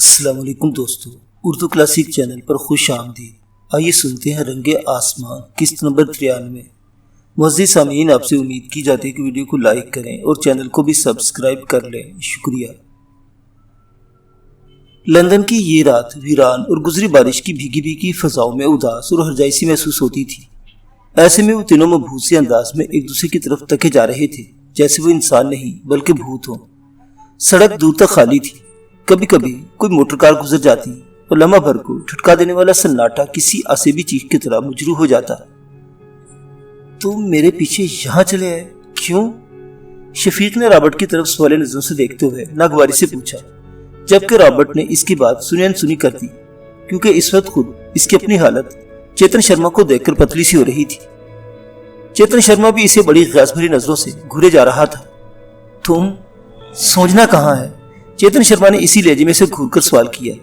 السلام علیکم دوستو، اردو کلاسک چینل پر خوش آمدید۔ آئیے سنتے ہیں رنگ آسمان قسط نمبر 93۔ معزز سامعین، آپ سے امید کی جاتی ہے کہ ویڈیو کو لائک کریں اور چینل کو بھی سبسکرائب کر لیں، شکریہ۔ لندن کی یہ رات ویران اور گزری بارش کی بھیگی بھیگی فضاؤں میں اداس اور ہرجائی سی محسوس ہوتی تھی۔ ایسے میں وہ تینوں مبہوت سے انداز میں ایک دوسرے کی طرف تکے جا رہے تھے، جیسے وہ انسان نہیں بلکہ بھوت ہوں۔ سڑک دور تک خالی تھی، کبھی کبھی کوئی موٹر کار گزر جاتی اور لمحہ بھر کو ٹھٹکا دینے والا سناٹا کسی عصبی چیخ کی طرح مجروح ہو جاتا۔ تم میرے پیچھے یہاں چلے آئے، کیوں؟ شفیق نے رابرٹ کی طرف سوالے نظروں سے دیکھتے ہوئے ناگواری سے پوچھا، جبکہ رابرٹ نے اس کی بات سنی انسنی کر دی، کیونکہ اس وقت خود اس کی اپنی حالت چیتن شرما کو دیکھ کر پتلی سی ہو رہی تھی۔ چیتن شرما بھی اسے بڑی غیظ بھری نظروں سے گھورے جا رہا تھا۔ تم سوچنا کہاں ہے؟ چیتن شرما نے اسی لہجے میں سے گھور کر سوال کیا۔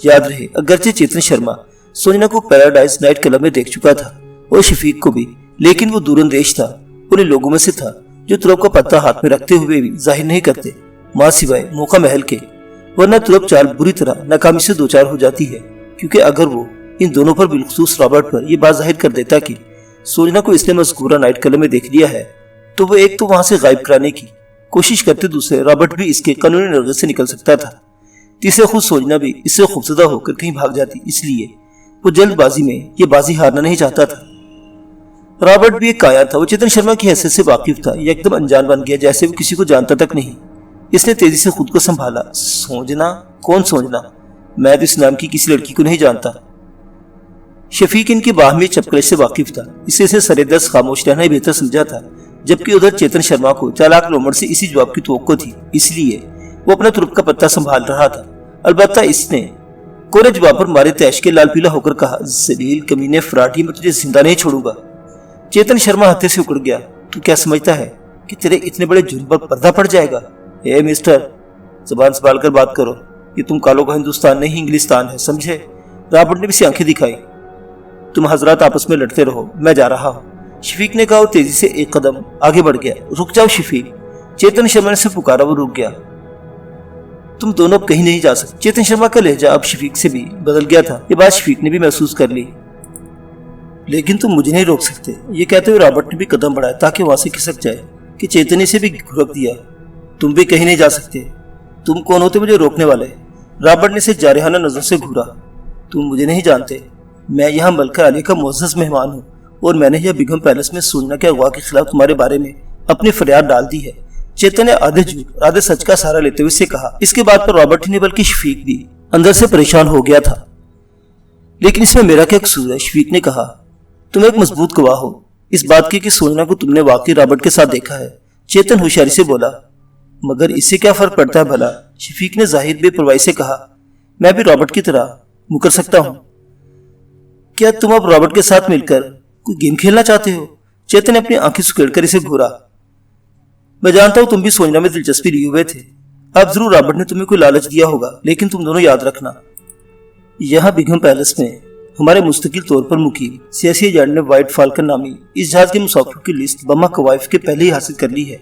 یاد رہے، اگرچہ چیتن شرما سوجنا کو پیراڈائز نائٹ کلب میں دیکھ چکا تھا اور شفیق کو بھی، لیکن وہ دور اندیش تھا، انہیں لوگوں میں سے تھا جو ترب کا پتہ ہاتھ میں رکھتے ہوئے بھی ظاہر نہیں کرتے، ماں سوائے موقع محل کے، ورنہ ترب چال بری طرح ناکامی سے دوچار ہو جاتی ہے، کیونکہ اگر وہ ان دونوں پر بالخصوص رابرٹ پر یہ بات ظاہر کر دیتا کہ سوجنا کو اس نے مذکورہ نائٹ کلب میں دیکھ لیا ہے، تو وہ ایک تو وہاں سے غائب کرانے کی کوشش کرتے، دوسرے رابرٹ بھی اس کے قانونی نرغے سے نکل سکتا تھا، تیسرے خود سوجنا بھی اس سے خوفزدہ ہو کر کہیں بھاگ جاتی، اس لیے وہ جلد بازی میں یہ بازی ہارنا نہیں چاہتا تھا۔ رابرٹ بھی ایک کایا تھا، وہ چیتن شرما کی حیثیت سے واقف تھا، یہ ایک دم انجان بن گیا جیسے وہ کسی کو جانتا تک نہیں۔ اس نے تیزی سے خود کو سنبھالا۔ سوجنا؟ کون سوجنا؟ میں تو اس نام کی کسی لڑکی کو نہیں جانتا۔ شفیق ان کی باہمی چپکلش سے واقف تھا، اسے سے سرے دست خاموش رہنا ہی بہتر سمجھا تھا، جبکہ ادھر چیتن شرما کو چالاک لومڑ سے اسی جواب کی توقع تھی، اس لیے وہ اپنا ترپ کا پتہ سنبھال رہا تھا۔ البتہ اس نے کورے جواب پر مارے تیش کے لال پیلا ہو کر کہا، ذلیل کمینے فراٹی، میں تجھے زندہ نہیں چھوڑوں گا۔ چیتن شرما ہتھے سے اکڑ گیا۔ تو کیا سمجھتا ہے کہ تیرے اتنے بڑے جرم پر پردہ پڑ جائے گا؟ اے مسٹر، زبان سنبھال کر بات کرو، یہ تم کالوں کا ہندوستان نہیں انگلستان ہے، سمجھے؟ رابرٹ نے بھی سی آنکھیں دکھائی۔ تم حضرات آپس میں لڑتے رہو، میں جا رہا ہوں، شفیق نے کہا اور تیزی سے ایک قدم آگے بڑھ گیا۔ رک جاؤ شفیق، چیتن شرما نے سے پکارا، وہ رک گیا۔ تم دونوں اب کہیں نہیں جا سکتے۔ چیتن شرما کا لہجہ اب شفیق سے بھی بدل گیا تھا، یہ بات شفیق نے بھی محسوس کر لی۔ لیکن تم مجھے نہیں روک سکتے، یہ کہتے ہوئے رابرٹ نے بھی قدم بڑھایا تاکہ وہاں سے کھسک جائے کہ چیتن نے سے بھی گھرک دیا۔ تم بھی کہیں نہیں جا سکتے۔ تم کون ہوتے مجھے روکنے والے؟ رابرٹ نے سے جارحانہ نظر سے گھورا۔ تم مجھے نہیں جانتے، میں یہاں ملکہ علی کا معزز مہمان ہوں، اور میں نے یہ بیگم پیلس میں سوجنا کے اغوا کے خلاف تمہارے بارے میں اپنی فریاد ڈال دی ہے۔ چیتن نے آدھے جھوٹ آدھے سچ کا سہارا لیتے ہوئے سے کہا۔ اس کے بعد پر رابرٹ ہی نے بلکہ شفیق بھی اندر سے پریشان ہو گیا تھا۔ لیکن اس میں میرا کیا قصور ہے؟ شفیق نے کہا۔ تم ایک مضبوط گواہ ہو اس بات کی کہ سوجنا کو تم نے واقعی رابرٹ کے ساتھ دیکھا ہے، چیتن ہوشیاری سے بولا۔ مگر اس سے کیا فرق پڑتا ہے بھلا؟ شفیق نے ظاہر بے پرواہی سے کہا۔ میں بھی رابرٹ کی طرح مکر سکتا ہوں۔ کیا تم اب رابرٹ کے ساتھ مل کر کوئی گیم کھیلنا چاہتے ہو؟ چیتن نے اپنی آنکھیں سکیڑ کر اسے گھورا۔ میں جانتا ہوں تم بھی سوجنا میں دلچسپی لیے ہوئے تھے، اب ضرور رابرٹ نے تمہیں کوئی لالچ دیا ہوگا، لیکن تم دونوں یاد رکھنا، یہاں بیگم پیلس میں ہمارے مستقل طور پر مقیم سیاسی ایجنٹ نے وائٹ فالکن نامی اس جہاز کے مسافروں کی لسٹ بما کوائف کے پہلے ہی حاصل کر لی ہے۔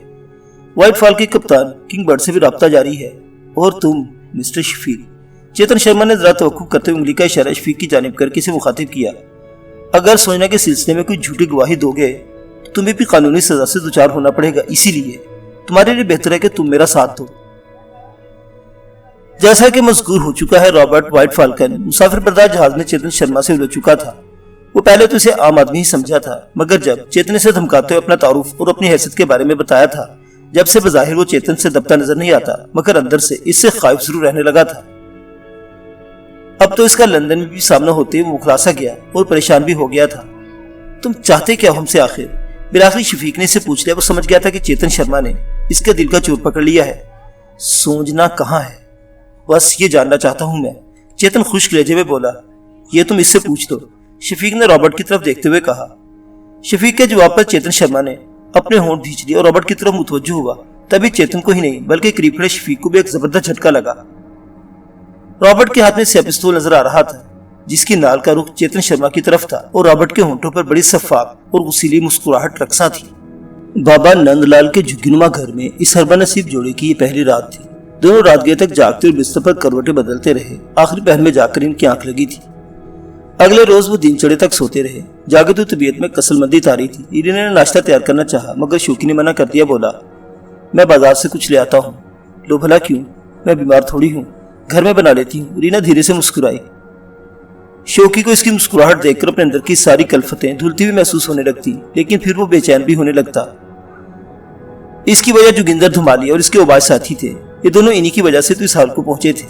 وائٹ فال کے کپتان کنگ برڈ سے بھی رابطہ جاری ہے، اور تم مسٹر شفیق، چیتن شرما نے ذرا توقف کرتے ہوئے انگلی کا اشارہ شفیق کی جانب کر کے اسے مخاطب کیا، اگر سوجنا کے سلسلے میں کوئی جھوٹی گواہی دو گے تو تمہیں بھی قانونی سزا سے دوچار ہونا پڑے گا، اسی لیے تمہارے لیے بہتر ہے کہ تم میرا ساتھ دو۔ جیسا کہ مذکور ہو چکا ہے، رابرٹ وائٹ فالکن مسافر بردار جہاز میں چیتن شرما سے الجھ چکا تھا۔ وہ پہلے تو اسے عام آدمی ہی سمجھا تھا، مگر جب چیتن نے اسے دھمکاتے ہوئے اپنا تعارف اور اپنی حیثیت کے بارے میں بتایا تھا، جب سے بظاہر وہ چیتن سے دبتا نظر نہیں آتا، مگر اندر سے اس سے خائف ضرور رہنے لگا تھا۔ اب تو اس کا لندن میں بھی سامنا ہوتے وہ مخلاسا گیا اور پریشان بھی ہو گیا تھا۔ تم چاہتے کیا ہم سے آخر؟ بالآخر شفیق نے اسے پوچھ لیا۔ وہ سمجھ گیا تھا کہ چیتن شرما نے اس کے دل کا چور پکڑ لیا ہے۔ سوجنا کہاں ہے؟ بس یہ جاننا چاہتا ہوں میں، چیتن خشک لہجے میں بولا۔ یہ تم اس سے پوچھ دو، شفیق نے رابرٹ کی طرف دیکھتے ہوئے کہا۔ شفیق کے جواب پر چیتن شرما نے اپنے ہونٹ بھینچ لیے اور رابرٹ کی طرف متوجہ ہوا۔ تبھی چیتن کو ہی نہیں بلکہ قریب کھڑے شفیق کو بھی ایک زبردست جھٹکا لگا۔ رابرٹ کے ہاتھ میں سے پستول نظر آ رہا تھا، جس کی نال کا رخ چیتن شرما کی طرف تھا، اور رابرٹ کے ہونٹوں پر بڑی شفاف اور غسیلی مسکراہٹ رقصاں تھی۔ بابا نند لال کے جھگی نما گھر میں اس ہربا نصیب جوڑے کی یہ پہلی رات تھی۔ دونوں رات گئے تک جاگتے اور بستر پر کروٹیں بدلتے رہے۔ آخری پہر میں جا کر ان کی آنکھ لگی تھی۔ اگلے روز وہ دن چڑھے تک سوتے رہے۔ جاگے تو طبیعت میں کسل مندی تاری تھی۔ رینا نے ناشتہ تیار کرنا چاہا مگر شوکی نے منع کر دیا۔ بولا، میں بازار سے کچھ لے آتا ہوں۔ لو بھلا کیوں؟ میں بیمار تھوڑی ہوں، گھر میں بنا لیتی ہوں۔ رینا دھیرے سے مسکرائی۔ شوکی کو اس کی مسکراہٹ دیکھ کر اپنے اندر کی ساری کلفتیں دھلتی ہوئی محسوس ہونے لگتی، لیکن پھر وہ بے چین بھی ہونے لگتا۔ اس کی وجہ جوگندر دھمالیہ اور اس کے اوباش ساتھی تھے۔ یہ دونوں انہی کی وجہ سے تو اس حال کو پہنچے تھے۔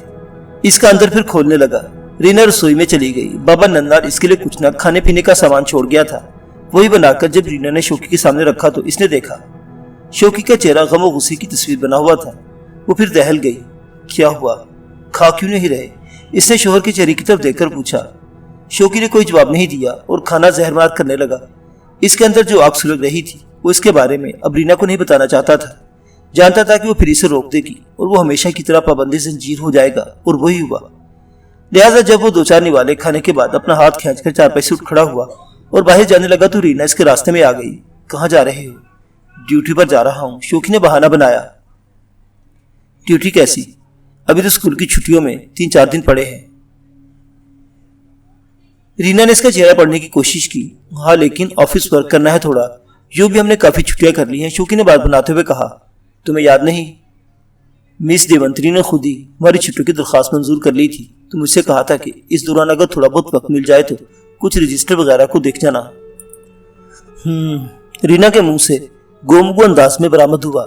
اس کا اندر پھر کھولنے لگا۔ رینا رسوئی میں چلی گئی۔ بابا نندلال اس کے لیے کچھ نہ کھانے پینے کا سامان چھوڑ گیا تھا۔ وہی بنا کر جب رینا نے شوکی کے سامنے رکھا تو اس نے دیکھا شوکی کا چہرہ غم و غصے کی تصویر بنا ہوا تھا۔ وہ پھر دہل گئی۔ کیا ہوا؟ کھا کیوں نہیں رہے؟ اس نے شوہر کے چہرے کی طرف دیکھ کر پوچھا۔ شوکی نے کوئی جواب نہیں دیا اور کھانا زہر مار کرنے لگا۔ اس کے اندر جو آگ سلگ رہی تھی وہ اس کے بارے میں اب رینا کو نہیں بتانا چاہتا تھا۔ جانتا تھا کہ وہ پھر اسے روک دے گی اور وہ ہمیشہ کی طرح پابندی زنجیر ہو جائے گا، اور وہی ہوا۔ لہٰذا جب وہ 2-4 نوالے کھانے کے بعد اپنا ہاتھ کھینچ کر چارپائی سے اٹھ کھڑا ہوا اور باہر جانے لگا تو رینا اس کے راستے میں آ گئی۔ کہاں جا رہے ہو؟ ڈیوٹی پر جا رہا ہوں، شوکی نے بہانہ بنایا۔ ڈیوٹی کیسی؟ ابھی تو اسکول کی چھٹیوں میں 3-4 دن پڑے ہیں۔ رینا نے اس کا چہرہ پڑھنے کی کوشش کی۔ ہاں لیکن آفس ورک کرنا ہے تھوڑا، یوں بھی ہم نے کافی چھٹیاں کر لی ہیں۔ شوکی نے بات بناتے ہوئے کہا۔ تمہیں یاد نہیں؟ مس دیونتری نے خود ہی ہماری چھٹیوں کی درخواست منظور کر لی تھی۔ تو مجھ سے کہا تھا کہ اس دوران اگر تھوڑا بہت وقت مل جائے تو کچھ رجسٹر وغیرہ کو دیکھ جانا۔ رینا کے منہ سے گومگو انداز میں برآمد ہوا۔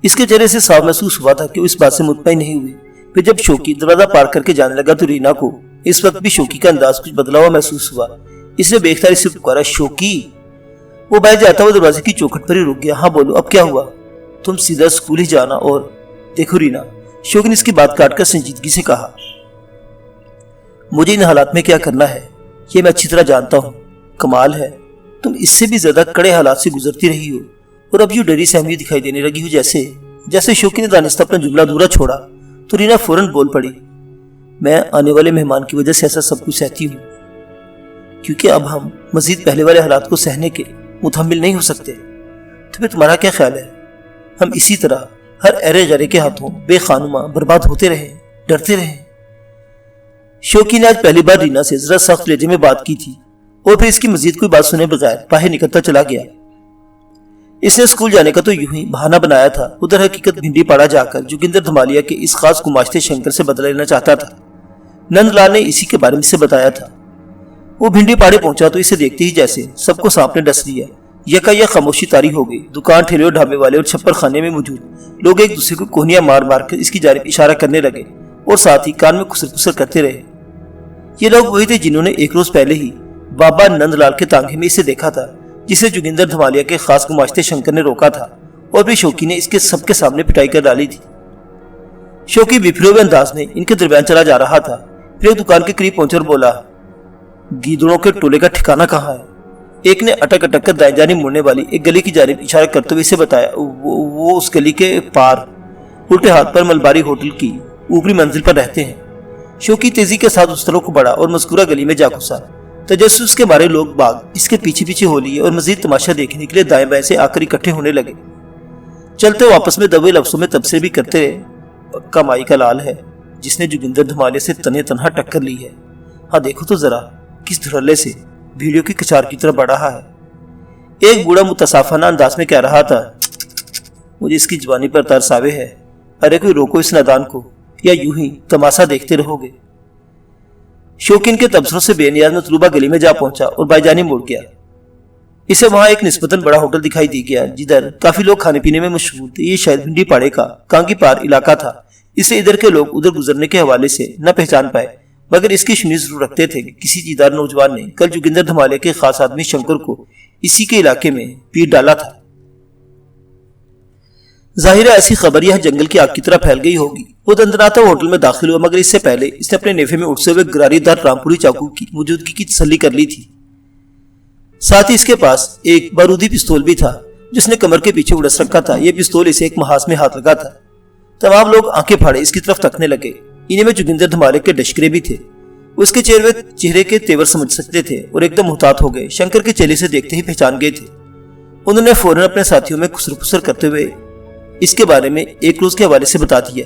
اس کے چہرے سے صاف محسوس ہوا تھا کہ وہ اس بات سے مطمئن نہیں ہوئی۔ پھر جب شوکی دروازہ پار کر کے جانے لگا تو رینا کو اس وقت بھی شوکی کا انداز کچھ بدلا ہوا محسوس ہوا۔ اس نے بے اختیار اسے پکارا، شوکی۔ وہ باہر جاتا ہوا دروازے کی چوکھٹ پر ہی رک گیا۔ ہاں بولو، اب کیا ہوا؟ تم سیدھا اسکول ہی جانا۔ اور دیکھو رینا، شوکی نے اس کی بات کاٹ کر سنجیدگی سے کہا، مجھے ان حالات میں کیا کرنا ہے یہ میں اچھی طرح جانتا ہوں۔ کمال ہے، تم اس سے بھی زیادہ کڑے حالات سے گزرتی رہی ہو اور اب یوں ڈری سہمی دکھائی دینے لگی ہو جیسے شوکی نے دانستہ اپنا جملہ دورا چھوڑا تو رینا فوراً بول پڑی، میں آنے والے مہمان کی وجہ سے ایسا سب کچھ سہتی ہوں کیونکہ اب ہم مزید پہلے والے حالات کو سہنے کے متحمل نہیں ہو سکتے۔ تو پھر تمہارا کیا خیال ہے ہم اسی طرح ہر ایرے غیرے کے ہاتھوں بے خانمہ برباد ہوتے رہے، ڈرتے رہے؟ شوکی نے آج پہلی بار رینا سے ذرا سخت لہجے میں بات کی تھی اور پھر اس کی مزید کوئی بات سنے بغیر باہر نکلتا چلا گیا۔ اس نے اسکول جانے کا تو یوں ہی بہانہ بنایا تھا، ادھر حقیقت بھنڈی پاڑا جا کر جوگندر دھمالیہ کے اس خاص گماشتے شنکر سے بدلہ لینا چاہتا تھا۔ نند لال نے اسی کے بارے میں سے بتایا تھا۔ وہ بھنڈی پاڑے پہنچا تو اسے دیکھتے ہی جیسے سب کو سانپ نے ڈس لیا۔ یکا یک خاموشی طاری ہو گئی۔ دکان، ٹھیلے اور ڈھابے والے اور چھپر خانے میں موجود لوگ ایک دوسرے کو کوہنیاں مار مار کر اس کی جانب اشارہ کرنے لگے اور ساتھ ہی کان میں کسر کسر کرتے رہے۔ یہ لوگ وہی تھے جنہوں نے ایک روز پہلے ہی بابا نند لال کے تانگے میں اسے دیکھا تھا، جسے جوگندر دھمالیہ کے خاص گماشتے شنکر نے روکا تھا اور پھر شوکی نے اس کے سب کے سامنے پٹائی کر ڈالی تھی۔ شوکی بفرے ہوئے انداز میں ان کے درمیان چلا جا رہا تھا، پھر ایک دکان کے قریب پہنچا اور بولا، گیدڑوں کے ٹولے کا ٹھکانہ کہاں ہے؟ ایک نے اٹک اٹک کر دائیں جانب مڑنے والی ایک گلی کی جانب اشارہ کرتے ہوئے اسے بتایا، وہ اس گلی کے پار الٹے ہاتھ پر ملباری ہوٹل کی اوپری منزل پر رہتے ہیں۔ شوکی تیزی کے ساتھ اس طرف کو بڑھا اور مذکورہ گلی میں جا گھسا۔ تجسس کے مارے لوگ باغ اس کے پیچھے پیچھے ہو لیے اور مزید تماشا دیکھنے کے لیے دائیں بائیں سے آ کر اکٹھے ہونے لگے۔ چلتے واپس میں دبے لفظوں میں تبصرے بھی کرتے رہے، پکا مائی کا لال ہے جس نے جوگندر دھمالیہ سے تنے تنہا ٹکر لی ہے۔ ہاں دیکھو تو ذرا کس دھڑلے سے بھیڑیوں کی کچار کی طرف بڑھ رہا ہے۔ ایک بوڑھا متصافانہ انداز میں کہہ رہا تھا، مجھے اس کی جوانی پر ترس آوے ہے۔ ارے کوئی روکو اس نادان کو، یا یوں ہی تماشا دیکھتے رہو گے۔ شوکی کے تبصروں سے بے نیاز مطلوبہ گلی میں جا پہنچا اور بائی جانب مڑ گیا۔ اسے وہاں ایک نسبتاً بڑا ہوٹل دکھائی دی گیا جدھر کافی لوگ کھانے پینے میں مشغول تھے۔ یہ شاید بھنڈی پاڑے کا کانگی پار علاقہ تھا۔ اسے ادھر کے لوگ ادھر گزرنے کے حوالے سے نہ پہچان پائے، مگر اس کی شنی ضرور رکھتے تھے کہ کسی دیدار نوجوان نے کل جوگندر دھمالیہ کے خاص آدمی شنکر کو اسی کے علاقے میں پیٹ ڈالا تھا۔ ظاہر ہے ایسی خبر یہ جنگل کی آگ کی طرح پھیل گئی ہوگی۔ وہ دندناتا ہوٹل میں داخل ہوا، مگر اس سے پہلے اس نے اپنے نیفے میں اٹھتے ہوئے گراری دار رامپوری چاقو کی موجودگی کی تسلی کر لی تھی۔ ساتھ ہی اس کے پاس ایک بارودی پستول بھی تھا جس نے کمر کے پیچھے اڑس رکھا تھا۔ یہ پستول اسے ایک محاذ میں ہاتھ لگا تھا۔ تمام لوگ آنکھیں پھاڑے اس کی طرف تکنے لگے۔ انہیں میں جوگندر دھمالیہ کے ڈشکرے بھی تھے۔ وہ اس کے چہرے کے تیور سمجھ سکتے تھے اور ایک دم محتاط ہو گئے۔ شنکر کے چہرے سے دیکھتے ہی پہچان گئے تھے۔ انہوں نے فوراً اپنے ساتھیوں میں کسر پسر کرتے ہوئے اس کے بارے میں ایک روز کے حوالے سے بتا دیا۔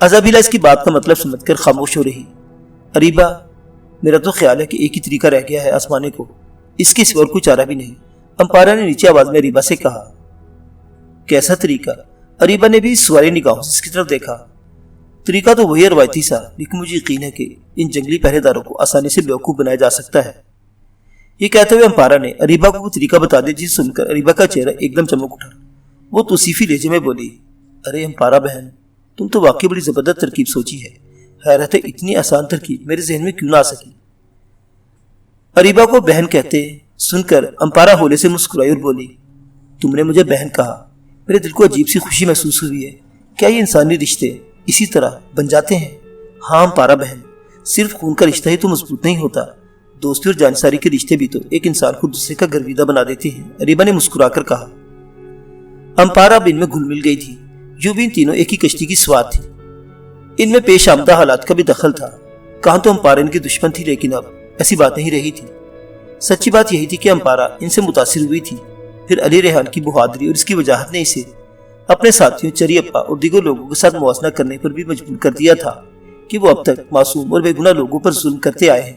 ازابیلا اس کی بات کا مطلب سمجھ کر خاموش ہو رہی۔ اریبا، میرا تو خیال ہے کہ ایک ہی طریقہ رہ گیا ہے آزمانے کو، اس کے سوا اور کوئی چارہ بھی نہیں، امپارا نے نیچے آواز میں اریبا سے کہا۔ کیسا طریقہ؟ اریبا نے بھی سوالی نگاہوں سے اس کی طرف دیکھا۔ طریقہ تو وہی روایتی سا، لیکن مجھے یقین ہے کہ ان جنگلی پہرے داروں کو آسانی سے بیوقوف بنایا جا سکتا ہے۔ یہ کہتے ہوئے امپارا نے اریبا کو وہ طریقہ بتا دیا، جسے سن کر اریبا کا چہرہ ایک دم چمک اٹھا۔ وہ توصیفی لہجے میں بولی، ارے امپارا بہن، تم تو واقعی بڑی زبردست ترکیب سوچی ہے، حیرت ہے اتنی آسان ترکیب میرے ذہن میں کیوں نہ آ سکی۔ اریبا کو بہن کہتے سن کر امپارا ہولے سے مسکرائی اور بولی، تم نے مجھے بہن کہا، میرے دل کو عجیب سی خوشی محسوس ہوئی ہے۔ کیا یہ انسانی رشتے اسی طرح بن جاتے ہیں؟ ہاں امپارا بہن، صرف خون کا رشتہ ہی تو مضبوط نہیں ہوتا، دوستی اور جانساری کے رشتے بھی تو ایک انسان کو دوسرے کا گرویدہ بنا دیتے ہیں، اریبا نے مسکرا کر کہا۔ امپارا اب ان میں گھل مل گئی تھی، یوں بھی ان تینوں ایک ہی کشتی کی سوار تھی۔ ان میں پیش آمدہ حالات کا بھی دخل تھا، کہاں تو امپارا ان کی دشمن تھی، لیکن اب ایسی بات نہیں رہی تھی۔ سچی بات یہی تھی کہ امپارا ان سے متاثر ہوئی تھی، پھر علی ریحان کی بہادری اور اس کی وجاہت نے اسے اپنے ساتھیوں چری اپا اور دیگر لوگوں کے ساتھ موازنہ کرنے پر بھی مجبور کر دیا تھا کہ وہ اب تک معصوم اور بے گناہ لوگوں پر ظلم کرتے آئے ہیں۔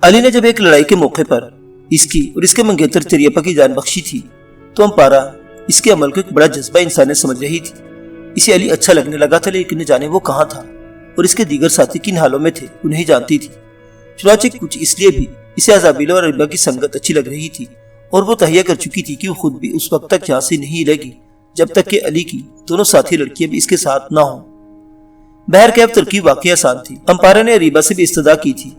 علی نے جب ایک لڑائی کے موقع پر اس کی اور اس کے منگیتر چری اپا کی جان بخشی تھی تو امپارا اس کے عمل کو ایک بڑا جذبہ انسانیت سمجھ رہی تھی۔ اسے علی اچھا لگنے لگا تھا، لیکن نہ جانے وہ کہاں تھا اور اس کے دیگر ساتھی کن حالوں میں تھے انہیں جانتی تھی۔ چنانچہ کچھ اس لیے بھی اسے ازابیلا اور اریبا کی سنگت اچھی لگ رہی تھی، اور وہ تہیہ کر چکی تھی کہ وہ خود بھی اس وقت تک یہاں سے نہیں ہلے گی جب تک کہ علی کی دونوں ساتھی لڑکیاں بھی اس کے ساتھ نہ ہوں۔ بہرکیف ترکیب واقعی آسان تھی۔ امپارا نے اریبا سے بھی استدعا کی تھی،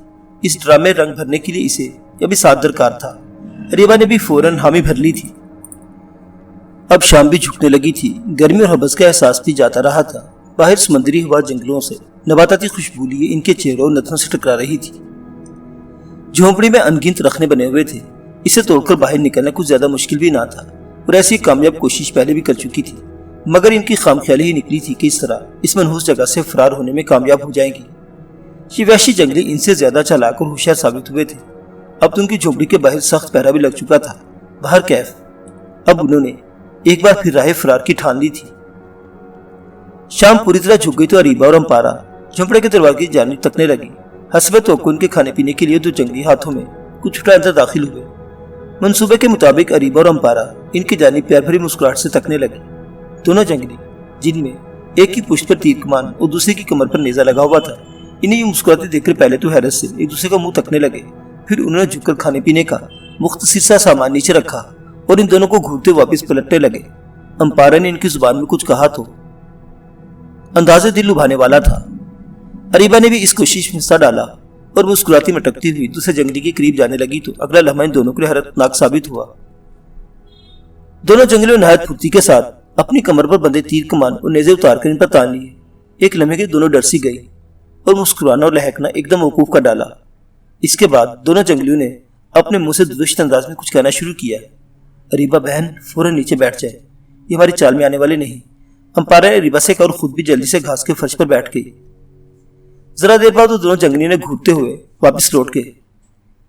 اس ڈرامے رنگ بھرنے کے لیے اسے ابھی ساتھ درکار تھا۔ اریبا نے بھی فوراً حامی بھر لی تھی۔ اب شام بھی جھکنے لگی تھی، گرمی اور حبس کا احساس بھی جاتا رہا تھا۔ باہر سمندری ہوا جنگلوں سے نباتاتی خوشبو لیے ان کے چہروں اور نتنوں سے ٹکرا رہی تھی۔ جھونپڑی میں انگنت رخنے بنے ہوئے تھے، اسے توڑ کر باہر نکلنا کچھ زیادہ مشکل بھی نہ تھا، اور ایسی کامیاب کوشش پہلے بھی کر چکی تھی، مگر ان کی خام خیالی ہی نکلی تھی کہ اس طرح اس منحوس جگہ سے فرار ہونے میں کامیاب ہو جائیں گی۔ یہ وحشی جنگلی ان سے زیادہ چالاک اور ہوشیار ثابت ہوئے تھے۔ اب تو ان کی جھونپڑی کے باہر سخت پہرا بھی لگ چکا تھا۔ باہر کیف اب انہوں نے ایک بار پھر راہ فرار کی ٹھان لی تھی۔ شام پوری طرح جھک گئی تو اریبا اور امپارا جھونپڑے کے دروازے کی جانب تکنے لگی۔ حسب توقع ان کے کھانے پینے کے لیے دو جنگلی ہاتھوں میں کچھ اٹھا اندر داخل ہوئے۔ منصوبے کے مطابق اریبا اور امپارا ان کی جانب پیار بھری مسکراہٹ سے تکنے لگے۔ دونوں جنگلی، جن میں ایک کی پشت پر تیر کمان اور دوسرے کی کمر پر نیزہ لگا ہوا تھا، انہیں یہ مسکراتے دیکھ کر پہلے تو حیرت سے ایک دوسرے کا منہ تکنے لگے، پھر انہوں نے جھک کر کھانے پینے کا مختصر سا سامان نیچے رکھا اور ان دونوں کو گھورتے واپس پلٹنے لگے۔ امپارا نے ان کی زبان میں کچھ کہا تو انداز دل لبھانے والا تھا۔ اریبا نے بھی اس کوشش میں حصہ ڈالا اور مسکراتی مٹکتی ہوئی دوسرے جنگلی کے قریب جانے لگی تو اگلا لمحہ ان دونوں کے لیے حیرتناک ثابت ہوا۔ دونوں جنگلیوں نہایت پھرتی کے ساتھ اپنی کمر پر بندھے تیر کمان اور نیزے اتار کر ان پر تان لیے۔ ایک لمحے کے دونوں ڈر سی گئی اور مسکرانا اور لہکنا ایک دم موقوف کر ڈالا۔ اس کے بعد دونوں جنگلیوں نے اپنے منہ سے درشت انداز میں کچھ کہنا شروع کیا۔ اریبا بہن فوراً نیچے بیٹھ جائے، یہ ہماری چال میں آنے والے نہیں۔ امپارا نے اریبا سے کہا اور خود بھی جلدی سے گھاس کے فرش پر بیٹھ گئی۔ ذرا دیر بعد وہ دونوں جنگلیوں نے گھورتے ہوئے واپس لوٹ گئے۔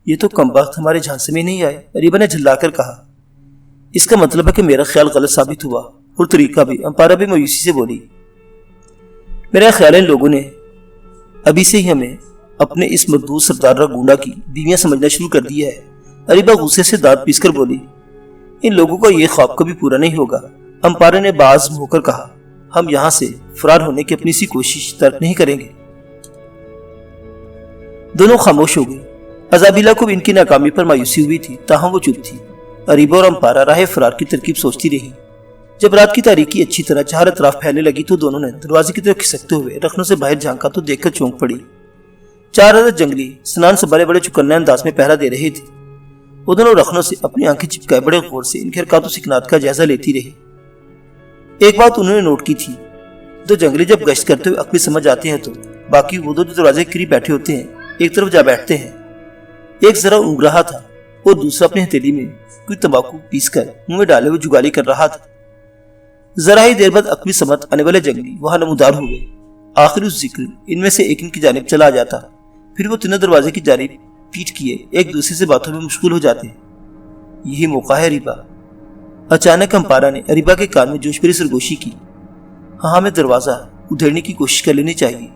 یہ تو کم وقت ہمارے جھانسے میں نہیں آئے، اریبا نے جھلا کر کہا۔ اس کا مطلب ہے کہ میرا خیال غلط ثابت ہوا، اور طریقہ بھی، امپارا بھی مایوسی سے بولی۔ میرا خیال ہے ان لوگوں نے ابھی سے ہی ہمیں اپنے اس مقدوس سردار گونڈا کی بیویاں سمجھنا شروع کر دیا ہے۔ اریبا غصے سے دانت پیس کر بولی، ان لوگوں کا یہ خواب کبھی پورا نہیں ہوگا۔ امپارا نے باز ہو کر کہا، ہم یہاں سے فرار ہونے کی اپنی سی کوشش ترک نہیں کریں گے۔ دونوں خاموش ہو گئی۔ ازابیلا کو بھی ان کی ناکامی پر مایوسی ہوئی تھی، تاہم وہ چپ تھی۔ اریبا اور امپارا راہ فرار کی ترکیب سوچتی رہی۔ جب رات کی تاریکی اچھی طرح چار اطراف پھیلنے لگی تو دونوں نے دروازے کی طرف کھسکتے ہوئے رخنوں سے باہر جھانکا تو دیکھ کر چونک پڑی۔ چار عدد جنگلی سنان سے بڑے بڑے چوکنے انداز میں پہرا دے رہے تھے۔ وہ دونوں رخنوں سے اپنی آنکھیں چپکائے بڑے غور سے ان کے حرکات و سکنات کا جائزہ لیتی رہی۔ ایک بات انہوں نے نوٹ کی تھی، دو جنگلی جب گشت کرتے ہوئے عقلی سمجھ آتے ہیں تو باقی وہ دو جو دروازے کے قریب بیٹھے ہوتے ہیں ایک طرف جا بیٹھتے ہیں۔ ایک ذرا اونگ رہا تھا اور دوسرا اپنی ہتھیلی میں کوئی تمباکو پیس کر منہ میں ڈالے ہوئے جگالی کر رہا تھا۔ ذرا ہی دیر بعد عقلی سمجھ آنے والے جنگلی وہاں نمودار ہوئے۔ آخر اس ذکر ان میں سے ایک ان کی جانب چلا جاتا، پھر وہ تینوں دروازے کی جانب پیٹ کیے ایک دوسرے سے باتوں میں مشغول ہو جاتے۔ یہی موقع ہے اریبا، اچانک امپارا نے اریبا کے کان میں جوش بھری سرگوشی کی۔ ہاں ہمیں دروازہ ادھیڑنے کی کوشش کر لینی چاہیے،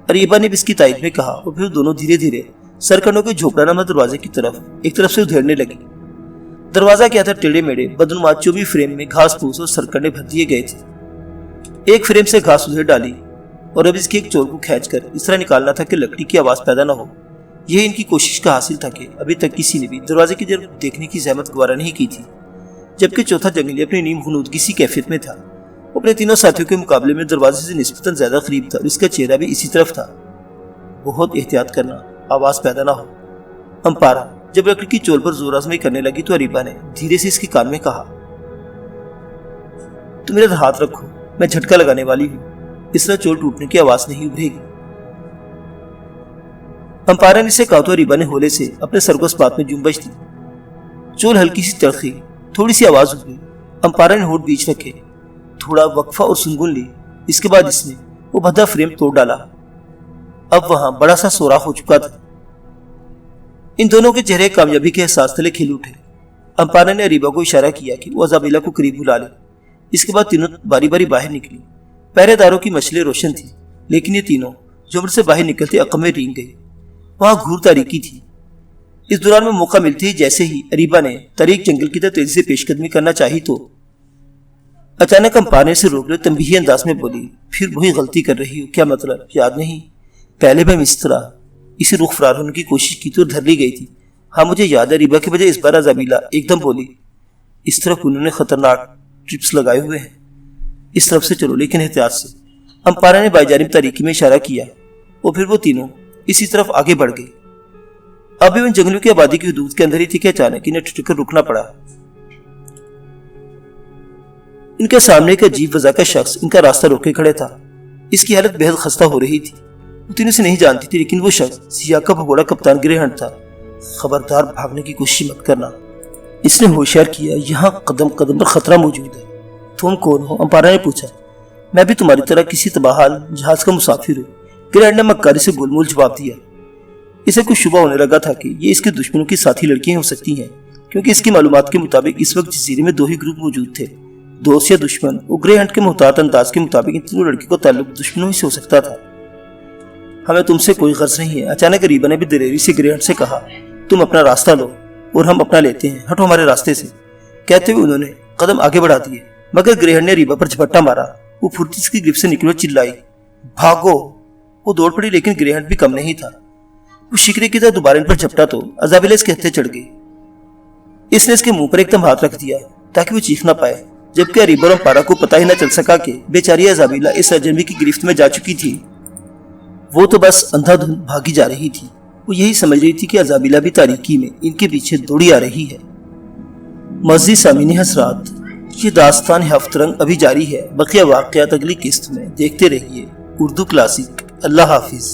اریبا نے اس کی تائید میں کہا، اور پھر دونوں دھیرے دھیرے سرکنوں کے جھوپڑا نما دروازے کی طرف ایک طرف سے ادھیڑنے لگے۔ دروازہ کیا تھا ٹیڑھے میڑے بدنما 24 فریم میں گھاس پھوس اور سرکنے بھر دیے گئے تھے۔ ایک فریم سے گھاس ادھیڑ ڈالی اور اب اس کے ایک چور کو کھینچ کر اس طرح نکالنا تھا کہ لکڑی کی آواز پیدا نہ ہو۔ یہ ان کی کوشش کا حاصل تھا کہ ابھی تک کسی نے بھی دروازے کی طرف دیکھنے کی زحمت گوارا نہیں کی تھی، جبکہ چوتھا جنگلی اپنی نیم غنودگی سی کیفیت میں تھا۔ اپنے تینوں ساتھیوں کے مقابلے میں دروازے سے نسبتاً زیادہ قریب تھا اور اس کا چہرہ بھی اسی طرف تھا۔ بہت احتیاط کرنا، آواز پیدا نہ ہو۔ امپارا جب لکڑی کی چول پر زور آزمائی کرنے لگی تو اریبا نے دھیرے سے اس کے کان میں کہا، تم میرے ہاتھ رکھو، میں جھٹکا لگانے والی ہوں، اس طرح چول ٹوٹنے کی آواز نہیں ابھرے گی۔ امپارا نے اسے کہا تو اریبا نے ہولے سے اپنے سر کو اس بات میں جنبش دی۔ چول ہلکی سی تڑخی، تھوڑی سی آواز ابھری۔ امپارا نے ہونٹ بیچ رکھے، تھوڑا وقفہ اور سنگن لی۔ اس کے بعد اس نے وہ بھدا فریم توڑ ڈالا۔ اب وہاں بڑا سا سوراخ ہو چکا تھا۔ ان دونوں کے چہرے کامیابی کے احساس تلے کھل اٹھے۔ امپارا نے اریبا کو اشارہ کیا کہ وہ ازابیلا کو قریب بلا لے۔ اس کے بعد تینوں باری باری باہر نکلی۔ پہرے داروں کی مشلیں روشن تھی، لیکن یہ تینوں جبر سے باہر نکلتے عقب میں رینگ گئے۔ وہاں گھور تاریکی تھی۔ اس دوران میں موقع ملتے ہی جیسے ہی اریبا نے طریق جنگل کی طرف تیزی سے پیش قدمی کرنا چاہی تو اچانک امپارا سے روک لے تنبیہی انداز میں بولی، پھر وہی غلطی کر رہی ہو، کیا مطلب یاد نہیں؟ پہلے میں اس طرح اسی رخ فرار ہونے کی کوشش کی تو دھر لی گئی تھی۔ ہاں مجھے یاد ہے، اریبا کے بجائے اس بار ازابیلا ایک دم بولی، اس طرف انہوں نے خطرناک ٹرپس لگائے ہوئے ہیں، اس طرف سے چلو لیکن احتیاط سے۔ امپارا نے بائی جانب تاریکی میں اشارہ کیا اور پھر وہ تینوں اسی طرف آگے بڑھ گئے۔ ابھی ان جنگلوں کی آبادی کی حدود کے اندر ہی تھی کہ اچانک انہیں ٹھٹک کر رکنا پڑا۔ ان کے سامنے ایک عجیب وضع کا شخص ان کا راستہ روکے کھڑے تھا۔ اس کی حالت بہت خستہ ہو رہی تھی۔ وہ تینوں سے نہیں جانتی تھی، لیکن وہ شخص سیاہ کا بھگوڑا کپتان گرے ہنٹ تھا۔ خبردار بھاگنے کی کوشش مت کرنا، اس نے ہوشیار کیا، یہاں قدم قدم پر خطرہ موجود ہے۔ تم کون ہو؟ امپارا نے پوچھا۔ میں بھی تمہاری طرح کسی تباہال جہاز کا مسافر ہوں، گرے ہنٹ نے مکاری سے گول مول جواب دیا۔ اسے کچھ شبہ ہونے لگا تھا کہ یہ اس کے دشمنوں کی ساتھی لڑکیاں ہو سکتی ہیں، کیونکہ اس کی معلومات کے مطابق اس وقت جزیرے میں 2 ہی گروپ موجود تھے، دوست یا دشمن۔ اور گرے ہنٹ کے محتاط انداز کے مطابق ان تینوں لڑکیوں کا تعلق دشمنوں ہی سے ہو سکتا تھا۔ ہمیں تم سے کوئی غرض نہیں ہے، اچانک اریبا نے بھی دلیری سے گرے ہنٹ سے کہا، تم اپنا راستہ لو اور ہم اپنا لیتے ہیں، ہٹو ہمارے راستے سے۔ کہتے ہوئے انہوں نے قدم آگے بڑھا دیے، مگر گرے ہنٹ نے اریبا پر جھپٹا مارا۔ وہ پھرتی کی گرفت سے نکلی اور چلائی، بھاگو! وہ دوڑ پڑی، لیکن گرے ہنٹ بھی کم نہیں تھا۔ وہ شکرے کی طرح دوبارہ ان پر جھپٹا تو ازابیلا اس کے ہتھے چڑھ گئی۔ اس نے اس کے منہ پر ایک دم ہاتھ رکھ دیا تاکہ وہ چیخ نہ پائے، جبکہ اریبا اور امپارا کو پتہ ہی نہ چل سکا کہ بیچاری ازابیلا اس اجنبی کی گرفت میں جا چکی تھی۔ وہ تو بس اندھا دھند بھاگی جا رہی تھی۔ وہ یہی سمجھ رہی تھی کہ ازابیلا بھی تاریکی میں ان کے پیچھے دوڑی آ رہی ہے۔ معزز سامعین حضرات، یہ داستان ہفت رنگ ابھی جاری ہے، بقیہ واقعات اگلی قسط میں دیکھتے رہیے۔ اردو کلاسک۔ اللہ حافظ۔